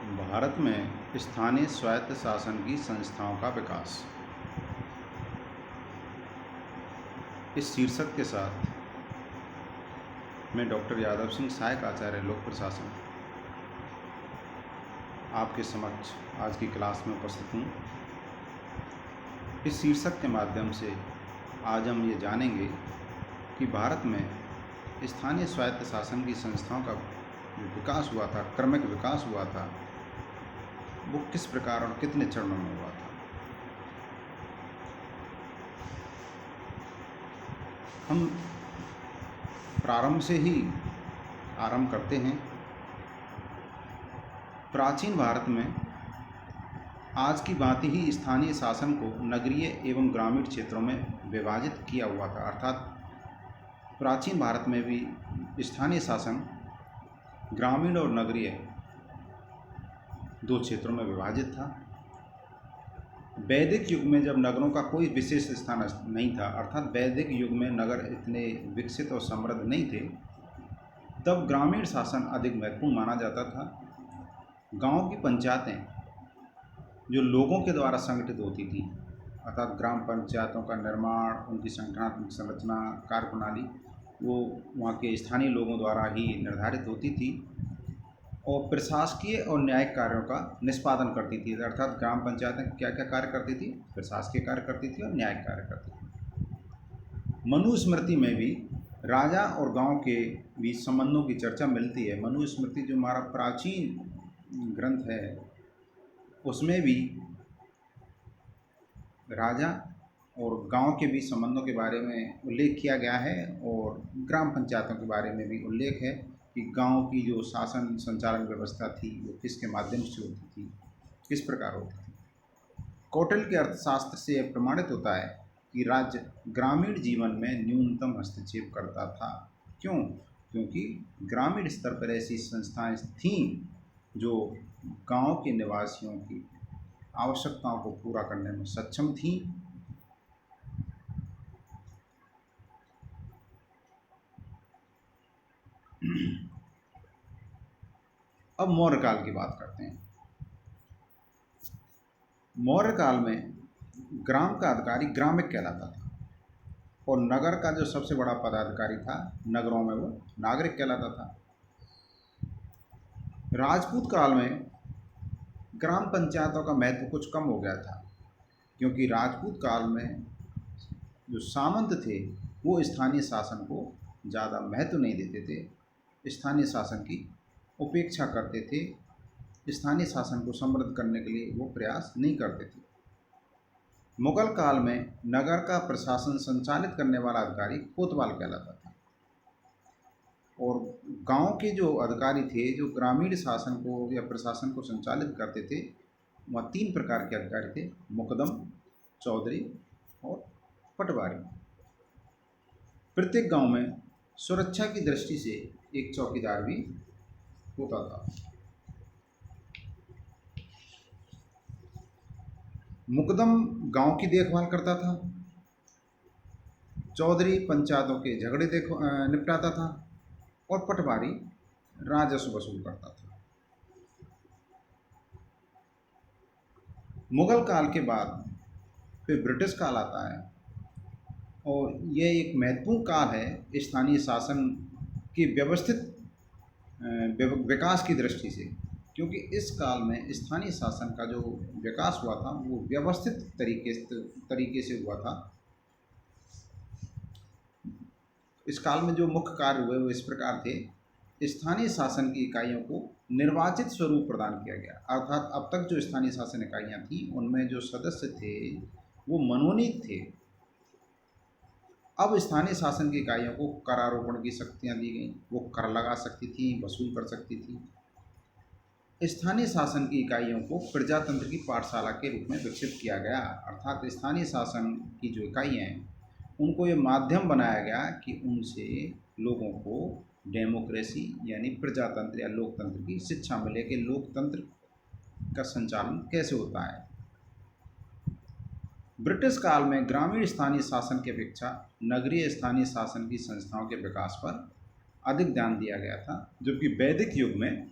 भारत में स्थानीय स्वायत्त शासन की संस्थाओं का विकास, इस शीर्षक के साथ मैं डॉक्टर यादव सिंह, सहायक आचार्य लोक प्रशासन, आपके समक्ष आज की क्लास में उपस्थित हूँ। इस शीर्षक के माध्यम से आज हम ये जानेंगे कि भारत में स्थानीय स्वायत्त शासन की संस्थाओं का जो विकास हुआ था, क्रमिक विकास हुआ था, वो किस प्रकार और कितने चरणों में हुआ था। हम प्रारंभ से ही आरंभ करते हैं। प्राचीन भारत में आज की भांति ही स्थानीय शासन को नगरीय एवं ग्रामीण क्षेत्रों में विभाजित किया हुआ था। अर्थात प्राचीन भारत में भी स्थानीय शासन ग्रामीण और नगरीय दो क्षेत्रों में विभाजित था। वैदिक युग में जब नगरों का कोई विशेष स्थान नहीं था, अर्थात वैदिक युग में नगर इतने विकसित और समृद्ध नहीं थे, तब ग्रामीण शासन अधिक महत्वपूर्ण माना जाता था। गांव की पंचायतें जो लोगों के द्वारा संगठित होती थी, अर्थात ग्राम पंचायतों का निर्माण, उनकी संगठनात्मक संरचना, कार्यप्रणाली वो वहाँ के स्थानीय लोगों द्वारा ही निर्धारित होती थी और प्रशासकीय और न्यायिक कार्यों का निष्पादन करती थी। अर्थात ग्राम पंचायतें क्या क्या कार्य करती थी? प्रशासकीय कार्य करती थी और न्यायिक कार्य करती थी। मनुस्मृति में भी राजा और गांव के बीच संबंधों की चर्चा मिलती है। मनुस्मृति जो हमारा प्राचीन ग्रंथ है, उसमें भी राजा और गांव के बीच संबंधों के बारे में उल्लेख किया गया है और ग्राम पंचायतों के बारे में भी उल्लेख है कि गांव की जो शासन संचालन व्यवस्था थी वो किसके माध्यम से होती थी, किस प्रकार होती थी। कौटिल्य के अर्थशास्त्र से यह प्रमाणित होता है कि राज्य ग्रामीण जीवन में न्यूनतम हस्तक्षेप करता था। क्यों? क्योंकि ग्रामीण स्तर पर ऐसी संस्थाएं थीं जो गांव के निवासियों की आवश्यकताओं को पूरा करने में सक्षम थीं। अब मौर्य काल की बात करते हैं। मौर्य काल में ग्राम का अधिकारी ग्रामिक कहलाता था और नगर का जो सबसे बड़ा पदाधिकारी था नगरों में, वो नागरिक कहलाता था। राजपूत काल में ग्राम पंचायतों का महत्व कुछ कम हो गया था, क्योंकि राजपूत काल में जो सामंत थे वो स्थानीय शासन को ज़्यादा महत्व नहीं देते थे, स्थानीय शासन की उपेक्षा करते थे, स्थानीय शासन को समृद्ध करने के लिए वो प्रयास नहीं करते थे। मुगल काल में नगर का प्रशासन संचालित करने वाला अधिकारी कोतवाल कहलाता था और गांव के जो अधिकारी थे, जो ग्रामीण शासन को या प्रशासन को संचालित करते थे, वह तीन प्रकार के अधिकारी थे: मुकदम, चौधरी और पटवारी। प्रत्येक गांव में सुरक्षा की दृष्टि से एक चौकीदार भी होता था। मुकदम गांव की देखभाल करता था, चौधरी पंचायतों के झगड़े निपटाता था और पटवारी राजस्व वसूल करता था। मुगल काल के बाद फिर ब्रिटिश काल आता है और यह एक महत्वपूर्ण काल है स्थानीय शासन के व्यवस्थित विकास की दृष्टि से, क्योंकि इस काल में स्थानीय शासन का जो विकास हुआ था वो व्यवस्थित तरीके से हुआ था। इस काल में जो मुख्य कार्य हुए वो इस प्रकार थे: स्थानीय शासन की इकाइयों को निर्वाचित स्वरूप प्रदान किया गया, अर्थात अब तक जो स्थानीय शासन इकाइयाँ थीं उनमें जो सदस्य थे वो मनोनीत थे। अब स्थानीय शासन की इकाइयों को करारोपण की शक्तियाँ दी गई, वो कर लगा सकती थी, वसूल कर सकती थी। स्थानीय शासन की इकाइयों को प्रजातंत्र की पाठशाला के रूप में विकसित किया गया, अर्थात स्थानीय शासन की जो इकाइयाँ हैं उनको ये माध्यम बनाया गया कि उनसे लोगों को डेमोक्रेसी यानी प्रजातंत्र या लोकतंत्र की शिक्षा मिले कि लोकतंत्र का संचालन कैसे होता है। ब्रिटिश काल में ग्रामीण स्थानीय शासन की अपेक्षा नगरीय स्थानीय शासन की संस्थाओं के विकास पर अधिक ध्यान दिया गया था, जबकि वैदिक युग में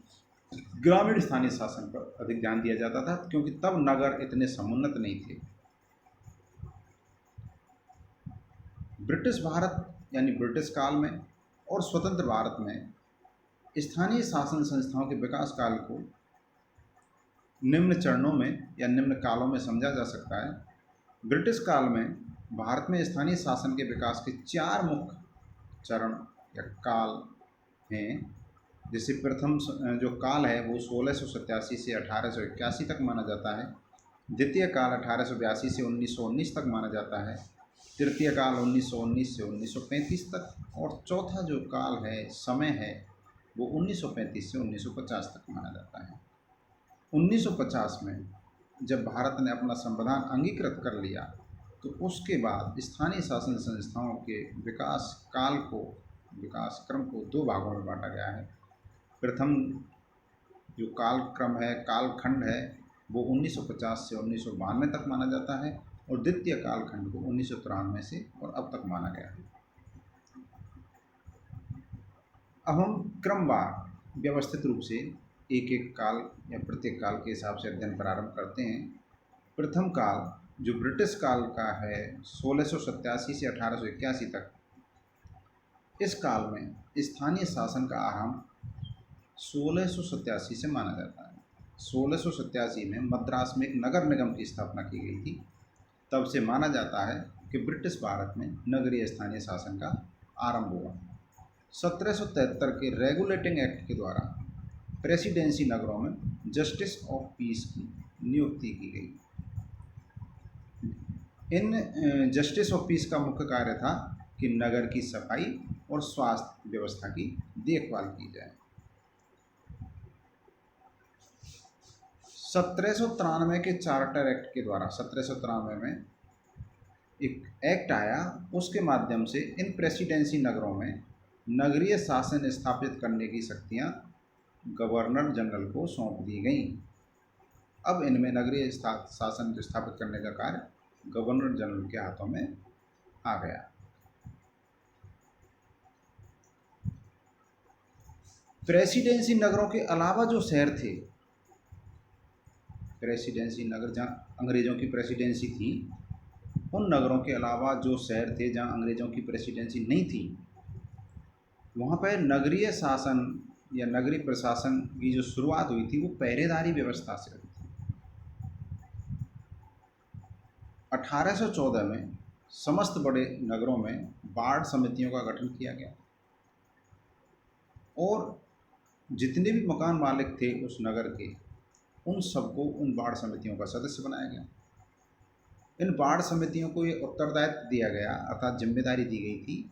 ग्रामीण स्थानीय शासन पर अधिक ध्यान दिया जाता था, क्योंकि तब नगर इतने समुन्नत नहीं थे। ब्रिटिश भारत यानी ब्रिटिश काल में और स्वतंत्र भारत में स्थानीय शासन संस्थाओं के विकास काल को निम्न चरणों में या निम्न कालों में समझा जा सकता है। ब्रिटिश काल में भारत में स्थानीय शासन के विकास के 4 मुख्य चरण या काल हैं। जैसे प्रथम जो काल है वो 1687 से 1881 तक माना जाता है। द्वितीय काल 1882 से 1919 तक माना जाता है। तृतीय काल 1919 से 1935 तक, और चौथा जो काल है, समय है, वो 1935 से 1950 तक माना जाता है। 1950 में जब भारत ने अपना संविधान अंगीकृत कर लिया, तो उसके बाद स्थानीय शासन संस्थाओं के विकास विकास क्रम को 2 भागों में बांटा गया है। प्रथम जो कालक्रम है, कालखंड है, वो 1950 से 1992 तक माना जाता है, और द्वितीय कालखंड को 1993 से और अब तक माना गया है। अब हम क्रमवार व्यवस्थित रूप से एक एक काल या प्रत्येक काल के हिसाब से अध्ययन प्रारंभ करते हैं। प्रथम काल जो ब्रिटिश काल का है, 1687 से 1881 तक, इस काल में स्थानीय शासन का आरंभ 1687 से माना जाता है। 1687 में मद्रास में एक नगर निगम की स्थापना की गई थी। तब से माना जाता है कि ब्रिटिश भारत में नगरीय स्थानीय शासन का आरंभ हुआ। 1773 के रेगुलेटिंग एक्ट के द्वारा प्रेसिडेंसी नगरों में जस्टिस ऑफ पीस की नियुक्ति की गई। इन जस्टिस ऑफ पीस का मुख्य कार्य था कि नगर की सफाई और स्वास्थ्य व्यवस्था की देखभाल की जाए। 1793 के चार्टर एक्ट के द्वारा 1793 में एक एक्ट आया, उसके माध्यम से इन प्रेसिडेंसी नगरों में नगरीय शासन स्थापित करने की शक्तियां गवर्नर जनरल को सौंप दी गईं। अब इनमें नगरीय शासन स्थापित करने का कार्य गवर्नर जनरल के हाथों में आ गया। प्रेसिडेंसी नगरों के अलावा जो शहर थे, प्रेसिडेंसी नगर जहाँ अंग्रेज़ों की प्रेसिडेंसी थी, उन नगरों के अलावा जो शहर थे जहाँ अंग्रेज़ों की प्रेसिडेंसी नहीं थी, वहाँ पर नगरीय शासन या नगरीय प्रशासन की जो शुरुआत हुई थी वो पहरेदारी व्यवस्था से हुई थी। 1814 में समस्त बड़े नगरों में वार्ड समितियों का गठन किया गया, और जितने भी मकान मालिक थे उस नगर के, उन सबको उन वार्ड समितियों का सदस्य बनाया गया। इन वार्ड समितियों को ये उत्तरदायित्व दिया गया, अर्थात जिम्मेदारी दी गई थी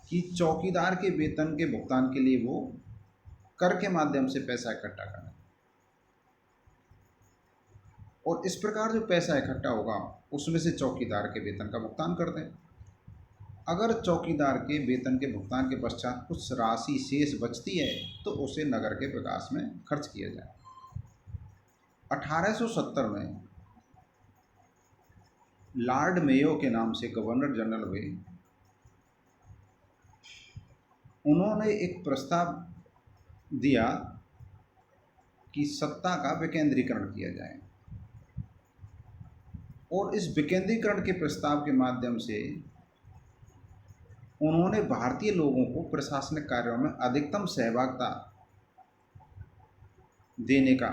कि चौकीदार के वेतन के भुगतान के लिए वो कर के माध्यम से पैसा इकट्ठा करें, और इस प्रकार जो पैसा इकट्ठा होगा उसमें से चौकीदार के वेतन का भुगतान कर दें। अगर चौकीदार के वेतन के भुगतान के पश्चात कुछ राशि शेष बचती है तो उसे नगर के विकास में खर्च किया जाए। 1870 में लॉर्ड मेयो के नाम से गवर्नर जनरल हुए। उन्होंने एक प्रस्ताव दिया कि सत्ता का विकेंद्रीकरण किया जाए, और इस विकेंद्रीकरण के प्रस्ताव के माध्यम से उन्होंने भारतीय लोगों को प्रशासनिक कार्यों में अधिकतम सहभागिता देने का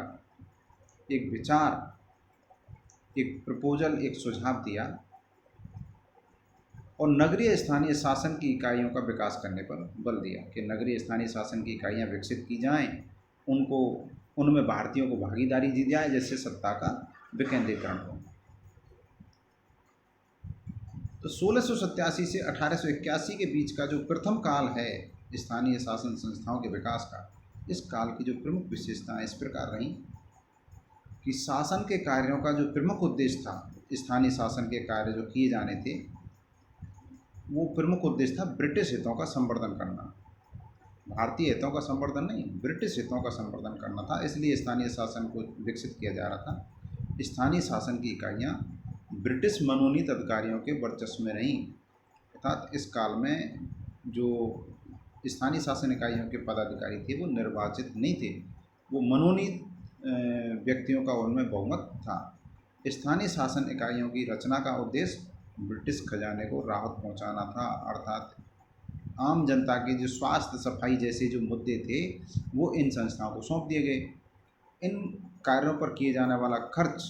एक विचार, एक प्रपोजल, एक सुझाव दिया, और नगरीय स्थानीय शासन की इकाइयों का विकास करने पर बल दिया कि नगरीय स्थानीय शासन की इकाइयाँ विकसित की जाएं, उनमें भारतीयों को भागीदारी दी जाए, जिससे सत्ता का विकेंद्रीकरण हो। तो 1687 से 1881 के बीच का जो प्रथम काल है स्थानीय शासन संस्थाओं के विकास का, इस काल की जो प्रमुख विशेषताएं इस प्रकार रहीं कि शासन के कार्यों का जो प्रमुख उद्देश्य था, स्थानीय शासन के कार्य जो किए जाने थे, वो प्रमुख उद्देश्य था ब्रिटिश हितों का संवर्धन करना। भारतीय हितों का संवर्धन नहीं, ब्रिटिश हितों का संवर्धन करना था। इसलिए स्थानीय शासन को विकसित किया जा रहा था। स्थानीय शासन की इकाइयाँ ब्रिटिश मनोनीत अधिकारियों के वर्चस्व में रहीं, अर्थात इस काल में जो स्थानीय शासन इकाइयों के पदाधिकारी थे वो निर्वाचित नहीं थे, वो मनोनीत व्यक्तियों का उनमें बहुमत था। स्थानीय शासन इकाइयों की रचना का उद्देश्य ब्रिटिश खजाने को राहत पहुंचाना था, अर्थात आम जनता के जो स्वास्थ्य सफाई जैसे जो मुद्दे थे वो इन संस्थाओं को सौंप दिए गए। इन कार्यों पर किए जाने वाला खर्च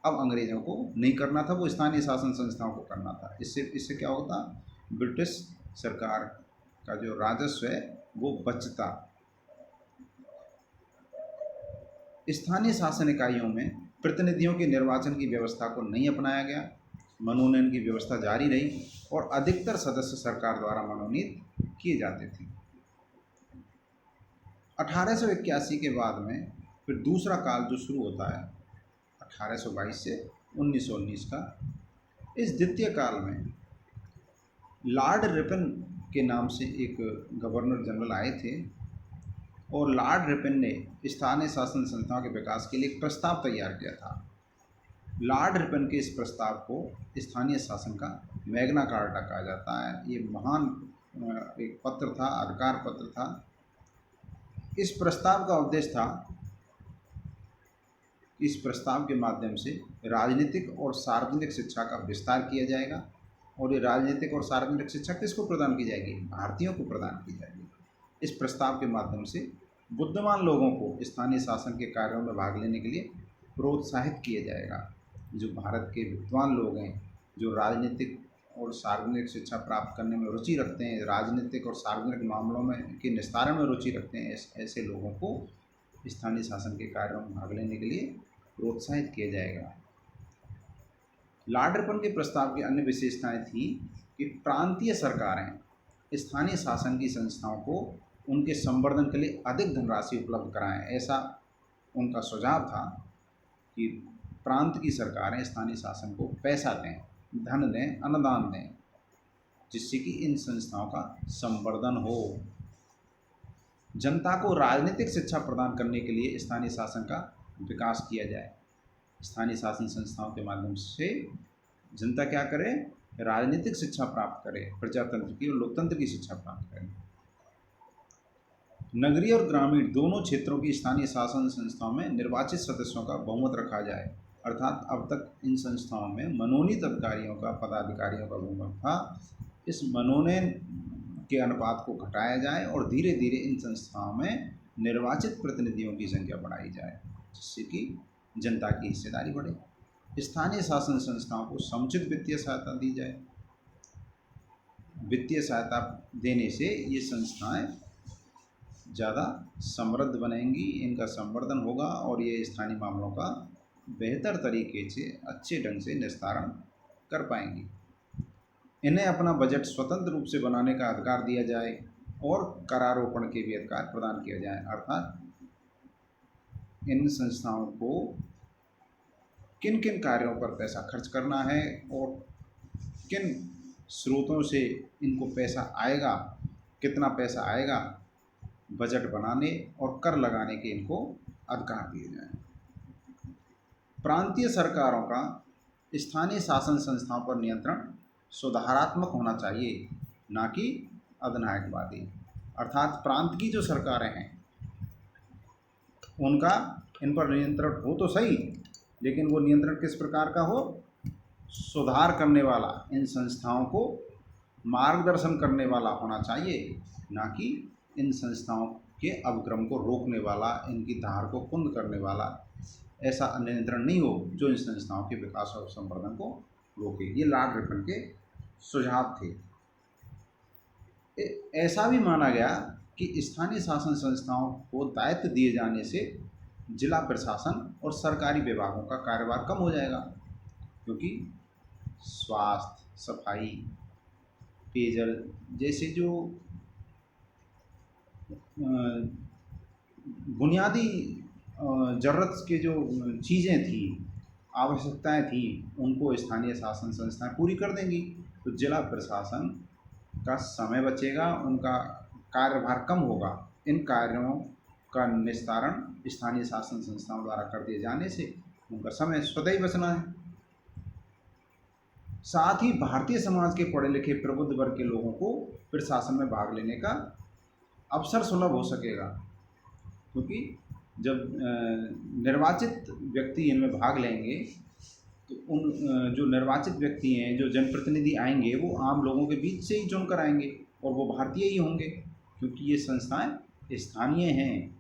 अब अंग्रेज़ों को नहीं करना था, वो स्थानीय शासन संस्थाओं को करना था। इससे इससे क्या होता, ब्रिटिश सरकार का जो राजस्व है वो बचता। स्थानीय शासन इकाइयों में प्रतिनिधियों के निर्वाचन की व्यवस्था को नहीं अपनाया गया, मनोनयन की व्यवस्था जारी रही और अधिकतर सदस्य सरकार द्वारा मनोनीत किए जाते थे। 1881 के बाद में फिर दूसरा काल जो शुरू होता है 1822 से 1919 का, इस द्वितीय काल में लॉर्ड रिपन के नाम से एक गवर्नर जनरल आए थे और लॉर्ड रिपन ने स्थानीय शासन संस्थाओं के विकास के लिए एक प्रस्ताव तैयार किया था। लॉर्ड रिपन के इस प्रस्ताव को स्थानीय शासन का मैग्ना कार्टा कहा जाता है। ये महान एक पत्र था, अधिकार पत्र था। इस प्रस्ताव का उद्देश्य था, इस प्रस्ताव के माध्यम से राजनीतिक और सार्वजनिक शिक्षा का विस्तार किया जाएगा। और ये राजनीतिक और सार्वजनिक शिक्षा किसको प्रदान की जाएगी, भारतीयों को प्रदान की जाएगी। इस प्रस्ताव के माध्यम से बुद्धिमान लोगों को स्थानीय शासन के कार्यों में भाग लेने के लिए प्रोत्साहित किया जाएगा। जो भारत के विद्वान लोग हैं, जो राजनीतिक और सार्वजनिक शिक्षा प्राप्त करने में रुचि रखते हैं, राजनीतिक और सार्वजनिक मामलों में के निस्तारण में रुचि रखते हैं, ऐसे लोगों को स्थानीय शासन के कार्यों में भाग लेने के लिए प्रोत्साहित किया जाएगा। लॉर्ड रिपन के प्रस्ताव की अन्य विशेषताएं थी कि प्रांतीय सरकारें स्थानीय शासन की संस्थाओं को उनके संवर्धन के लिए अधिक धनराशि उपलब्ध कराएं। ऐसा उनका सुझाव था कि प्रांत की सरकारें स्थानीय शासन को पैसा दें, धन दें, अनुदान दें, जिससे कि इन संस्थाओं का संवर्धन हो। जनता को राजनीतिक शिक्षा प्रदान करने के लिए स्थानीय शासन का विकास किया जाए। स्थानीय शासन संस्थाओं के माध्यम से जनता क्या करे, राजनीतिक शिक्षा प्राप्त करे, प्रजातंत्र की और लोकतंत्र की शिक्षा प्राप्त करे। नगरीय और ग्रामीण दोनों क्षेत्रों की स्थानीय शासन संस्थाओं में निर्वाचित सदस्यों का बहुमत रखा जाए, अर्थात अब तक इन संस्थाओं में मनोनीत अधिकारियों का, पदाधिकारियों का बहुमत था। इस मनोनयन के अनुपात को घटाया जाए और धीरे धीरे इन संस्थाओं में निर्वाचित प्रतिनिधियों की संख्या बढ़ाई जाए, जिससे कि जनता की हिस्सेदारी बढ़े। स्थानीय शासन संस्थाओं को समुचित वित्तीय सहायता दी जाए। वित्तीय सहायता देने से ये संस्थाएं ज़्यादा समृद्ध बनेंगी, इनका संवर्धन होगा और ये स्थानीय मामलों का बेहतर तरीके से, अच्छे ढंग से निस्तारण कर पाएंगी। इन्हें अपना बजट स्वतंत्र रूप से बनाने का अधिकार दिया जाए और करारोपण के भी अधिकार प्रदान किया जाए, अर्थात इन संस्थाओं को किन किन कार्यों पर पैसा खर्च करना है और किन स्रोतों से इनको पैसा आएगा, कितना पैसा आएगा, बजट बनाने और कर लगाने के इनको अधिकार दिए जाएं। प्रांतीय सरकारों का स्थानीय शासन संस्थाओं पर नियंत्रण सुधारात्मक होना चाहिए, ना कि अधिनायकवादी। अर्थात प्रांत की जो सरकारें हैं उनका इन पर नियंत्रण हो तो सही, लेकिन वो नियंत्रण किस प्रकार का हो, सुधार करने वाला, इन संस्थाओं को मार्गदर्शन करने वाला होना चाहिए, ना कि इन संस्थाओं के अवक्रम को रोकने वाला, इनकी धार को कुंद करने वाला। ऐसा नियंत्रण नहीं हो जो इन संस्थाओं के विकास और संवर्धन को रोके। ये लॉर्ड रिपन के सुझाव थे। ऐसा भी माना गया कि स्थानीय शासन संस्थाओं को दायित्व दिए जाने से जिला प्रशासन और सरकारी विभागों का कार्यभार कम हो जाएगा, क्योंकि स्वास्थ्य, सफाई, पेयजल जैसे जो बुनियादी ज़रूरत के जो चीज़ें थी, आवश्यकताएं थी, उनको स्थानीय शासन संस्थाएं पूरी कर देंगी। तो जिला प्रशासन का समय बचेगा, उनका कार्यभार कम होगा। इन कार्यों का निस्तारण स्थानीय शासन संस्थाओं द्वारा कर दिए जाने से उनका समय स्वतः ही बचना है। साथ ही भारतीय समाज के पढ़े लिखे प्रबुद्ध वर्ग के लोगों को प्रशासन में भाग लेने का अवसर सुलभ हो सकेगा, क्योंकि जब निर्वाचित व्यक्ति इनमें भाग लेंगे तो उन जो निर्वाचित व्यक्ति हैं, जो जनप्रतिनिधि आएंगे, वो आम लोगों के बीच से ही चुनकर आएंगे और वो भारतीय ही होंगे, क्योंकि ये संस्थाएं स्थानीय हैं।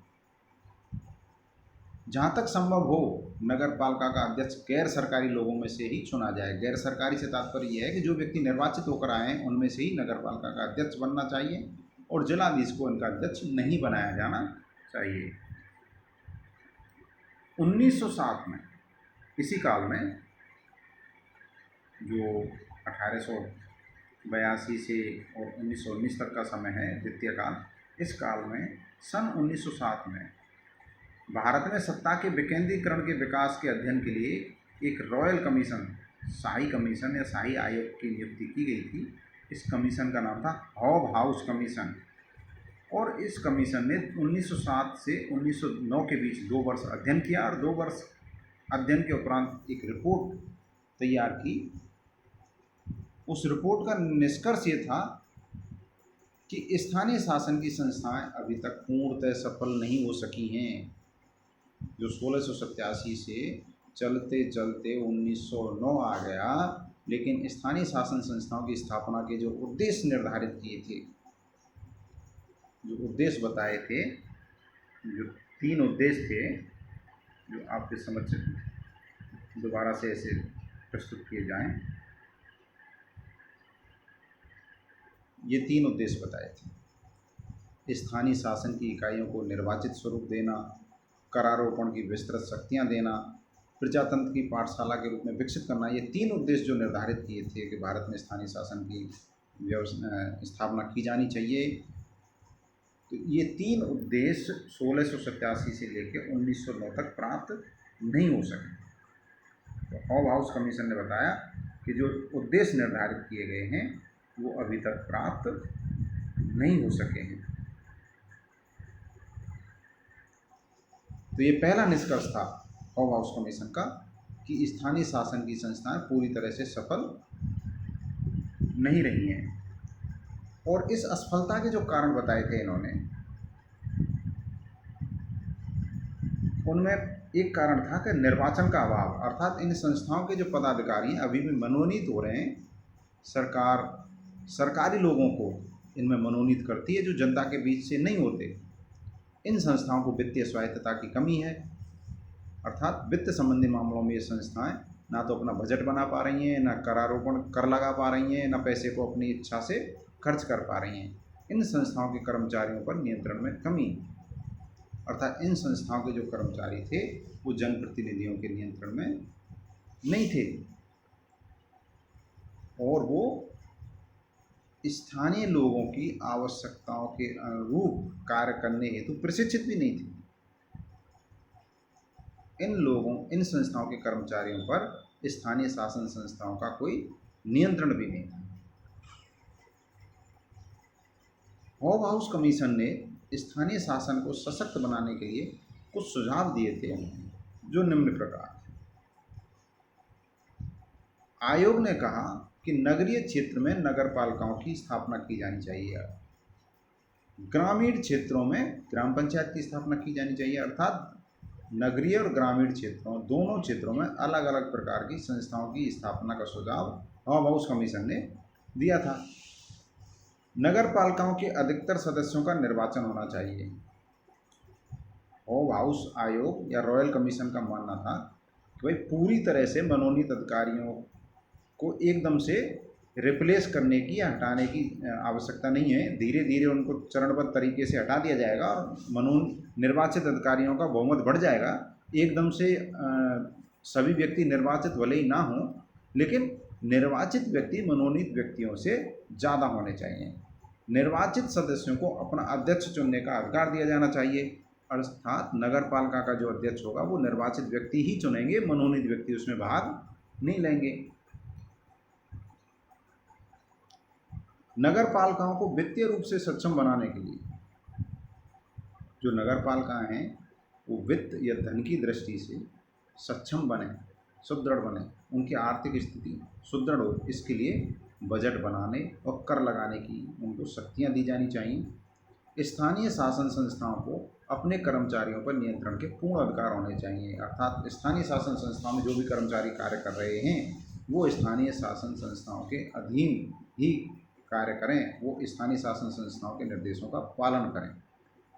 जहाँ तक संभव हो नगर पालिका का अध्यक्ष गैर सरकारी लोगों में से ही चुना जाए। गैर सरकारी से तात्पर्य यह है कि जो व्यक्ति निर्वाचित होकर आए हैं उनमें से ही नगर पालिका का अध्यक्ष बनना चाहिए और जिलाधीश को इनका अध्यक्ष नहीं बनाया जाना चाहिए। 1907 में, इसी काल में, जो 1882 से और 1919 तक का समय है, द्वितीय काल, इस काल में सन 1907 में भारत में सत्ता के विकेंद्रीकरण के विकास के अध्ययन के लिए एक रॉयल कमीशन, शाही कमीशन या शाही आयोग की नियुक्ति की गई थी। इस कमीशन का नाम था हॉब हाउस कमीशन और इस कमीशन ने 1907 से 1909 के बीच 2 वर्ष अध्ययन किया और 2 वर्ष अध्ययन के उपरांत एक रिपोर्ट तैयार की। उस रिपोर्ट का निष्कर्ष ये था कि स्थानीय शासन की संस्थाएं अभी तक पूर्णतः सफल नहीं हो सकी हैं। जो 1687 से चलते चलते 1909 आ गया, लेकिन स्थानीय शासन संस्थाओं की स्थापना के जो उद्देश्य निर्धारित किए थे, जो उद्देश्य बताए थे, जो 3 उद्देश्य थे, जो आपके समझ दोबारा से ऐसे प्रस्तुत किए जाएं। ये 3 उद्देश्य बताए थे: स्थानीय शासन की इकाइयों को निर्वाचित स्वरूप देना, करारोपण की विस्तृत शक्तियाँ देना, प्रजातंत्र की पाठशाला के रूप में विकसित करना। ये 3 उद्देश्य जो निर्धारित किए थे कि भारत में स्थानीय शासन की स्थापना की जानी चाहिए, तो ये 3 उद्देश्य 1687 से लेकर 1909 तक प्राप्त नहीं हो सके। तो हॉब हाउस कमीशन ने बताया कि जो उद्देश्य निर्धारित किए गए हैं वो अभी तक प्राप्त नहीं हो सके हैं। तो ये पहला निष्कर्ष था हॉब हाउस कमीशन का कि स्थानीय शासन की संस्थाएं पूरी तरह से सफल नहीं रही हैं। और इस असफलता के जो कारण बताए थे इन्होंने, उनमें एक कारण था कि निर्वाचन का अभाव, अर्थात इन संस्थाओं के जो पदाधिकारी हैं अभी भी मनोनीत हो रहे हैं। सरकार सरकारी लोगों को इनमें मनोनीत करती है जो जनता के बीच से नहीं होते। इन संस्थाओं को वित्तीय स्वायत्तता की कमी है, अर्थात वित्त संबंधी मामलों में ये संस्थाएं ना तो अपना बजट बना पा रही हैं, ना करारोपण कर लगा पा रही हैं, ना पैसे को अपनी इच्छा से खर्च कर पा रही हैं। इन संस्थाओं के कर्मचारियों पर नियंत्रण में कमी, अर्थात इन संस्थाओं के जो कर्मचारी थे वो जनप्रतिनिधियों के नियंत्रण में नहीं थे और वो स्थानीय लोगों की आवश्यकताओं के अनुरूप कार्य करने हेतु प्रशिक्षित भी नहीं थे। इन संस्थाओं के कर्मचारियों पर स्थानीय शासन संस्थाओं का कोई नियंत्रण भी नहीं था। हॉब हाउस कमीशन ने स्थानीय शासन को सशक्त बनाने के लिए कुछ सुझाव दिए थे जो निम्न प्रकार थे। आयोग ने कहा कि नगरीय क्षेत्र में नगर पालिकाओं की स्थापना की जानी चाहिए, ग्रामीण क्षेत्रों में ग्राम पंचायत की स्थापना की जानी चाहिए, अर्थात नगरीय और ग्रामीण क्षेत्रों दोनों क्षेत्रों में अलग अलग प्रकार की संस्थाओं की स्थापना का सुझाव हॉब हाउस कमीशन ने दिया था। नगर पालिकाओं के अधिकतर सदस्यों का निर्वाचन होना चाहिए। हॉब हाउस आयोग या रॉयल कमीशन का मानना था कि भाई पूरी तरह से मनोनीत अधिकारियों को एकदम से रिप्लेस करने की या हटाने की आवश्यकता नहीं है। धीरे धीरे उनको चरणबद्ध तरीके से हटा दिया जाएगा और निर्वाचित अधिकारियों का बहुमत बढ़ जाएगा। एकदम से सभी व्यक्ति निर्वाचित भले ही ना हों, लेकिन निर्वाचित व्यक्ति मनोनीत व्यक्तियों से ज़्यादा होने चाहिए। निर्वाचित सदस्यों को अपना अध्यक्ष चुनने का अधिकार दिया जाना चाहिए, अर्थात नगर पालिका का जो अध्यक्ष होगा वो निर्वाचित व्यक्ति ही चुनेंगे, मनोनीत व्यक्ति उसमें भाग नहीं लेंगे। नगर पालिकाओं को वित्तीय रूप से सक्षम बनाने के लिए जो नगर पालिकाएं हैं वो वित्त या धन की दृष्टि से सक्षम बने, सुदृढ़ बने, उनकी आर्थिक स्थिति सुदृढ़ हो, इसके लिए बजट बनाने और कर लगाने की उनको शक्तियां दी जानी चाहिए। स्थानीय शासन संस्थाओं को अपने कर्मचारियों पर नियंत्रण के पूर्ण अधिकार होने चाहिए। अर्थात स्थानीय शासन संस्थाओं में जो भी कर्मचारी कार्य कर रहे हैं वो स्थानीय शासन संस्थाओं के अधीन ही कार्य करें, वो स्थानीय शासन संस्थाओं के निर्देशों का पालन करें।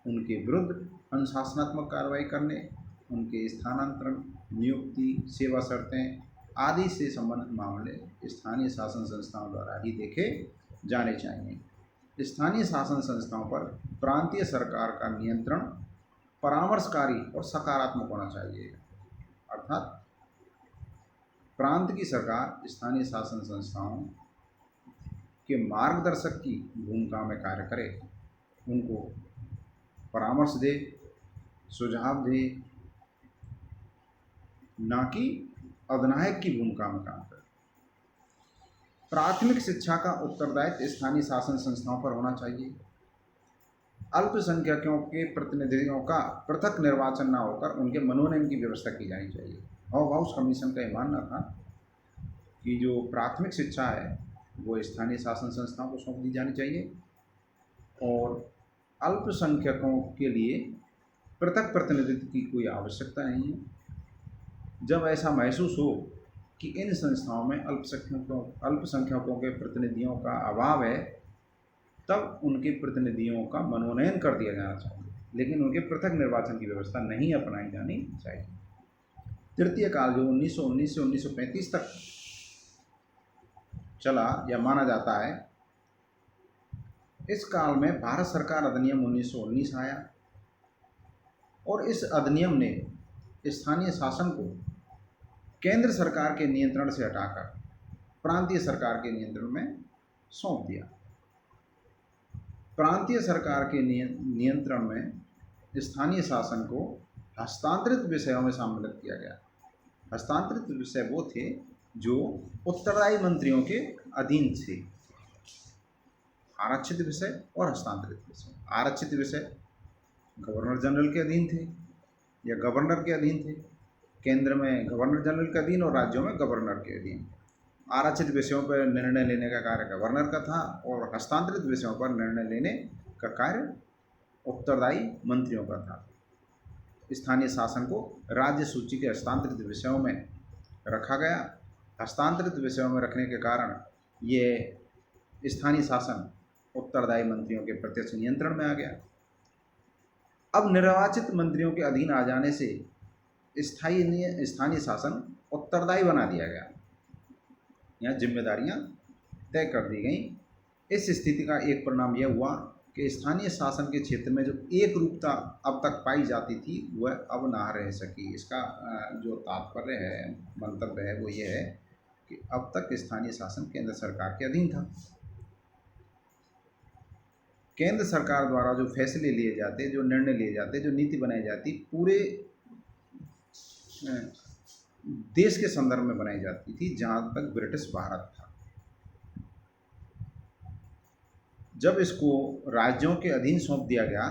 उनके विरुद्ध अनुशासनात्मक कार्रवाई करने, उनके स्थानांतरण, नियुक्ति, सेवा शर्तें आदि से संबंधित मामले स्थानीय शासन संस्थाओं द्वारा ही देखे जाने चाहिए। स्थानीय शासन संस्थाओं पर प्रांतीय सरकार का नियंत्रण परामर्शकारी और सकारात्मक होना चाहिए। अर्थात प्रांत की सरकार स्थानीय शासन संस्थाओं के मार्गदर्शक की भूमिका में कार्य करे, उनको परामर्श दे, सुझाव दे, ना कि अधिनायक की भूमिका में काम करे। प्राथमिक शिक्षा का उत्तरदायित्व स्थानीय शासन संस्थाओं पर होना चाहिए। अल्पसंख्यकों के प्रतिनिधियों का पृथक निर्वाचन न होकर उनके मनोनयन की व्यवस्था की जानी चाहिए। हाउ हाउस कमीशन का यह मानना था कि जो प्राथमिक शिक्षा है वो स्थानीय शासन संस्थाओं को सौंप दी जानी चाहिए और अल्पसंख्यकों के लिए पृथक प्रतिनिधित्व की कोई आवश्यकता नहीं है। जब ऐसा महसूस हो कि इन संस्थाओं में अल्पसंख्यकों के प्रतिनिधियों का अभाव है, तब उनके प्रतिनिधियों का मनोनयन कर दिया जाना चाहिए, लेकिन उनके पृथक निर्वाचन की व्यवस्था नहीं अपनाई जानी चाहिए। तृतीय काल जो 1919 से 1935 तक चला या माना जाता है, इस काल में भारत सरकार अधिनियम 1919 आया और इस अधिनियम ने स्थानीय शासन को केंद्र सरकार के नियंत्रण से हटाकर प्रांतीय सरकार के नियंत्रण में सौंप दिया। प्रांतीय सरकार के नियंत्रण में स्थानीय शासन को हस्तांतरित विषयों में सम्मिलित किया गया। हस्तांतरित विषय वो थे जो उत्तरदायी मंत्रियों के अधीन थे। आरक्षित विषय और हस्तांतरित विषय। आरक्षित विषय गवर्नर जनरल के अधीन थे या गवर्नर के अधीन थे। केंद्र में गवर्नर जनरल के अधीन और राज्यों में गवर्नर के अधीन। आरक्षित विषयों पर निर्णय लेने का कार्य गवर्नर का था और हस्तांतरित विषयों पर निर्णय लेने का कार्य उत्तरदायी मंत्रियों का था। स्थानीय शासन को राज्य सूची के हस्तांतरित विषयों में रखा गया। हस्तांतरित विषयों में रखने के कारण ये स्थानीय शासन उत्तरदायी मंत्रियों के प्रत्यक्ष नियंत्रण में आ गया। अब निर्वाचित मंत्रियों के अधीन आ जाने से स्थानीय शासन उत्तरदायी बना दिया गया। यहाँ जिम्मेदारियां तय कर दी गई। इस स्थिति का एक परिणाम यह हुआ कि स्थानीय शासन के क्षेत्र में जो एक रूपता अब तक पाई जाती थी वह अब ना रह सकी। इसका जो तात्पर्य है, मंतव्य है, वो ये है कि अब तक स्थानीय शासन केंद्र सरकार के अधीन था। केंद्र सरकार द्वारा जो फैसले लिए जाते, जो निर्णय लिए जाते, जो नीति बनाई जाती, पूरे देश के संदर्भ में बनाई जाती थी, जहाँ तक ब्रिटिश भारत था। जब इसको राज्यों के अधीन सौंप दिया गया,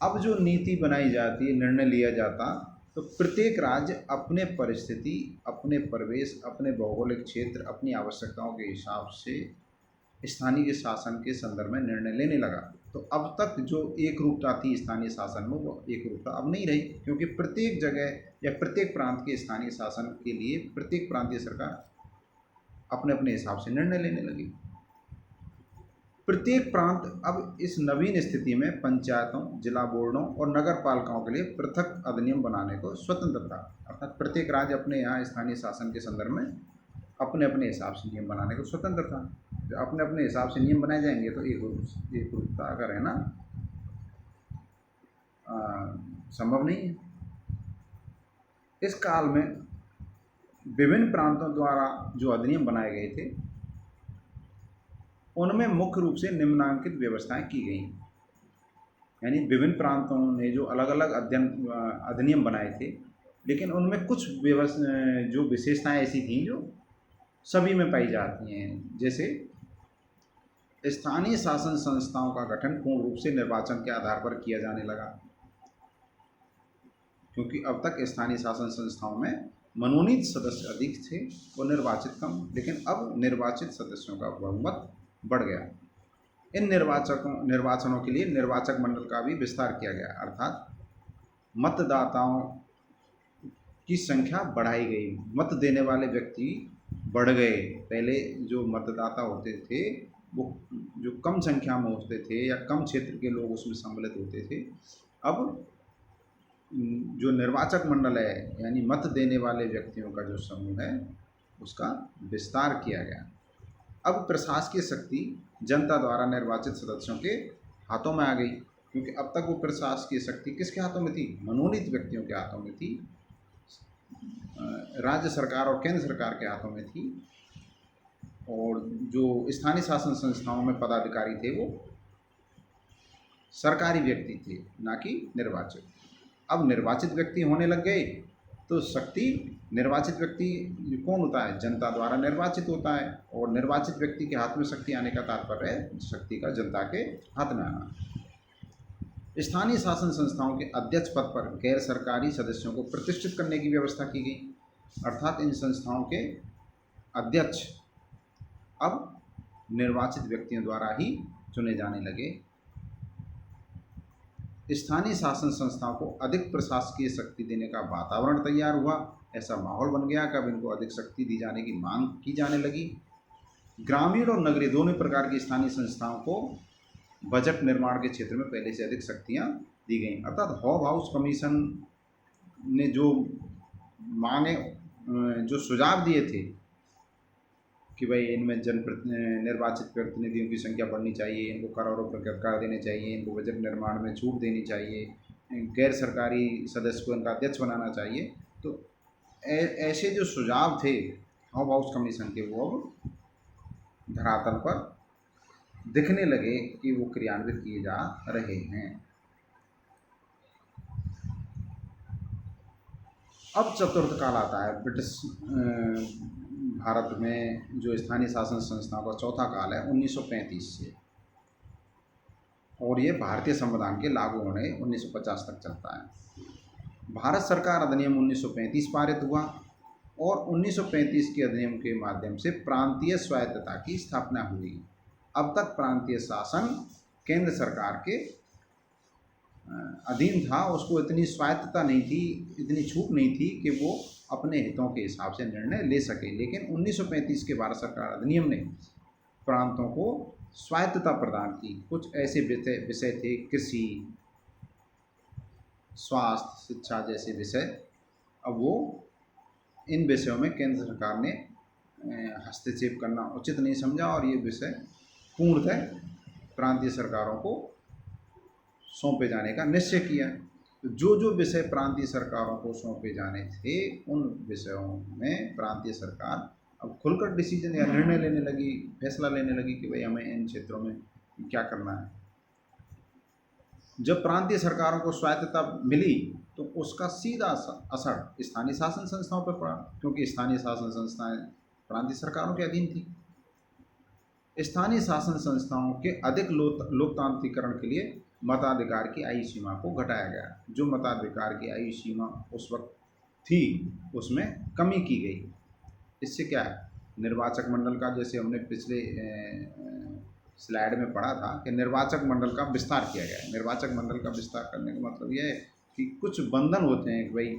अब जो नीति बनाई जाती, निर्णय लिया जाता, तो प्रत्येक राज्य अपने परिस्थिति, अपने परिवेश, अपने भौगोलिक क्षेत्र, अपनी आवश्यकताओं के हिसाब से स्थानीय शासन के संदर्भ में निर्णय लेने लगा। तो अब तक जो एक रूपता थी स्थानीय शासन में, वो एक रूपता अब नहीं रही, क्योंकि प्रत्येक जगह या प्रत्येक प्रांत के स्थानीय शासन के लिए प्रत्येक प्रांतीय सरकार अपने अपने हिसाब से निर्णय लेने लगी। प्रत्येक प्रांत अब इस नवीन स्थिति में पंचायतों, जिला बोर्डों और नगर पालिकाओं के लिए पृथक अधिनियम बनाने को स्वतंत्र था। अर्थात प्रत्येक राज्य अपने यहाँ स्थानीय शासन के संदर्भ में अपने अपने हिसाब से नियम बनाने को स्वतंत्र था। जो अपने अपने हिसाब से नियम बनाए जाएंगे तो एक रूपता का रहना संभव नहीं है। इस काल में विभिन्न प्रांतों द्वारा जो अधिनियम बनाए गए थे, उनमें मुख्य रूप से निम्नांकित व्यवस्थाएं की गई। यानी विभिन्न प्रांतों ने जो अलग अलग अधिनियम बनाए थे, लेकिन उनमें कुछ जो विशेषताएं ऐसी थीं जो सभी में पाई जाती हैं। जैसे स्थानीय शासन संस्थाओं का गठन पूर्ण रूप से निर्वाचन के आधार पर किया जाने लगा, क्योंकि अब तक स्थानीय शासन संस्थाओं में मनोनीत सदस्य अधिक थे और निर्वाचित कम, लेकिन अब निर्वाचित सदस्यों का बहुमत बढ़ गया। इन निर्वाचनों के लिए निर्वाचक मंडल का भी विस्तार किया गया, अर्थात मतदाताओं की संख्या बढ़ाई गई, मत देने वाले व्यक्ति बढ़ गए। पहले जो मतदाता होते थे वो जो कम संख्या में होते थे या कम क्षेत्र के लोग उसमें सम्मिलित होते थे, अब जो निर्वाचक मंडल है यानी मत देने वाले व्यक्तियों का जो समूह है उसका विस्तार किया गया। अब प्रशासकीय शक्ति जनता द्वारा निर्वाचित सदस्यों के हाथों में आ गई, क्योंकि अब तक वो प्रशासकीय शक्ति किसके हाथों में थी? मनोनीत व्यक्तियों के हाथों में थी, राज्य सरकार और केंद्र सरकार के हाथों में थी। और जो स्थानीय शासन संस्थाओं में पदाधिकारी थे वो सरकारी व्यक्ति थे, ना कि निर्वाचित। अब निर्वाचित व्यक्ति होने लग गए तो शक्ति, निर्वाचित व्यक्ति कौन होता है? जनता द्वारा निर्वाचित होता है, और निर्वाचित व्यक्ति के हाथ में शक्ति आने का तात्पर्य है शक्ति का जनता के हाथ में आना। स्थानीय शासन संस्थाओं के अध्यक्ष पद पर गैर सरकारी सदस्यों को प्रतिष्ठित करने की व्यवस्था की गई, अर्थात इन संस्थाओं के अध्यक्ष अब निर्वाचित व्यक्तियों द्वारा ही चुने जाने लगे। स्थानीय शासन संस्थाओं को अधिक प्रशासकीय शक्ति देने का वातावरण तैयार हुआ, ऐसा माहौल बन गया कि अब इनको अधिक शक्ति दी जाने की मांग की जाने लगी। ग्रामीण और नगरीय दोनों प्रकार की स्थानीय संस्थाओं को बजट निर्माण के क्षेत्र में पहले से अधिक शक्तियाँ दी गई, अर्थात हॉब हाउस कमीशन ने जो मांगे, जो सुझाव दिए थे कि भाई इनमें निर्वाचित प्रतिनिधियों की संख्या बढ़नी चाहिए, इनको करोड़ों कर देने चाहिए, इनको बजट निर्माण में छूट देनी चाहिए, गैर सरकारी सदस्य को इनका अध्यक्ष बनाना चाहिए, तो ऐसे जो सुझाव थे हॉब हाउस कमीशन के वो अब धरातल पर दिखने लगे कि वो क्रियान्वित किए जा रहे हैं। अब चतुर्थ काल आता है ब्रिटिश भारत में जो स्थानीय शासन संस्थाओं का चौथा काल है 1935 से, और ये भारतीय संविधान के लागू होने 1950 तक चलता है। भारत सरकार अधिनियम 1935 पारित हुआ और 1935 के अधिनियम के माध्यम से प्रांतीय स्वायत्तता की स्थापना हुई। अब तक प्रांतीय शासन केंद्र सरकार के अधीन था, उसको इतनी स्वायत्तता नहीं थी, इतनी छूट नहीं थी कि वो अपने हितों के हिसाब से निर्णय ले सके। लेकिन 1935 के भारत सरकार अधिनियम ने प्रांतों को स्वायत्तता प्रदान की। कुछ ऐसे विषय थे, कृषि, स्वास्थ्य, शिक्षा जैसे विषय, अब वो इन विषयों में केंद्र सरकार ने हस्तक्षेप करना उचित नहीं समझा और ये विषय पूर्णतः प्रांतीय सरकारों को सौंपे जाने का निश्चय किया। तो जो विषय प्रांतीय सरकारों को सौंपे जाने थे उन विषयों में प्रांतीय सरकार अब खुलकर डिसीजन या निर्णय लेने लगी, फैसला लेने लगी कि भाई हमें इन क्षेत्रों में क्या करना है। जब प्रांतीय सरकारों को स्वायत्तता मिली तो उसका सीधा असर स्थानीय शासन संस्थाओं पर पड़ा, क्योंकि स्थानीय शासन संस्थाएं प्रांतीय सरकारों के अधीन थी। स्थानीय शासन संस्थाओं के अधिक लोकतांत्रिकरण के लिए मताधिकार की आयु सीमा को घटाया गया। जो मताधिकार की आयु सीमा उस वक्त थी उसमें कमी की गई। इससे क्या है, निर्वाचक मंडल का, जैसे हमने पिछले स्लाइड में पढ़ा था कि निर्वाचक मंडल का विस्तार किया गया है। निर्वाचक मंडल का विस्तार करने का मतलब यह है कि कुछ बंधन होते हैं कि भाई